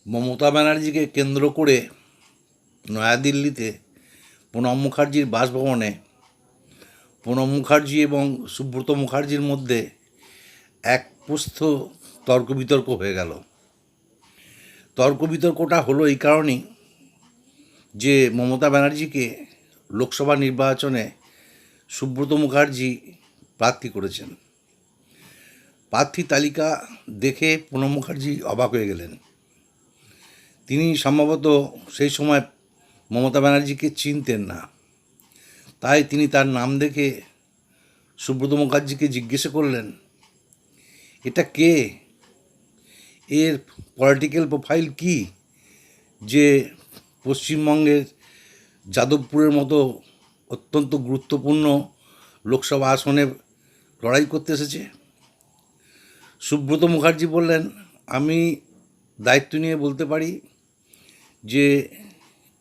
মমতা ব্যানার্জিকে কেন্দ্র করে নয়াদিল্লিতে প্রণব মুখার্জির বাসভবনে প্রণব মুখার্জি এবং সুব্রত মুখার্জির মধ্যে এক প্রস্থ তর্ক বিতর্ক হয়ে গেল। তর্ক বিতর্কটা হলো এই কারণেই যে মমতা ব্যানার্জিকে লোকসভা নির্বাচনে সুব্রত মুখার্জি প্রার্থী করেছেন। প্রার্থী তালিকা দেখে প্রণব মুখার্জি অবাক হয়ে গেলেন। তিনি সম্ভবত সেই সময় মমতা ব্যানার্জিকে চিনতেন না, তাই তিনি তার নাম দেখে সুব্রত মুখার্জিকে জিজ্ঞেস করলেন, এটা কে, এর পলিটিক্যাল প্রোফাইল কি, যে পশ্চিমবঙ্গের যাদবপুরের মতো অত্যন্ত গুরুত্বপূর্ণ লোকসভা আসনে লড়াই করতে এসেছে। সুব্রত মুখার্জি বললেন, আমি দায়িত্ব নিয়ে বলতে পারি যে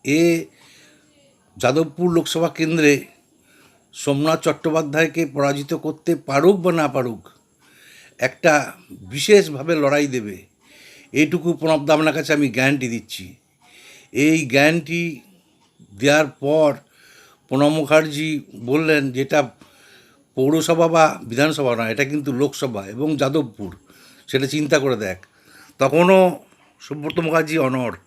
এ যাদবপুর লোকসভা কেন্দ্রে সোমনাথ চট্টোপাধ্যায়কে পরাজিত করতে পারুক বা না পারুক, একটা বিশেষভাবে লড়াই দেবে, এইটুকু প্রণবদা আপনার কাছে আমি গ্যারান্টি দিচ্ছি। এই গ্যারান্টি দেওয়ার পর প্রণব মুখার্জি বললেন, যেটা পৌরসভা বা বিধানসভা নয়, এটা কিন্তু লোকসভা এবং যাদবপুর, সেটা চিন্তা করে দেখ। তখনও সুব্রত মুখার্জি অনড়।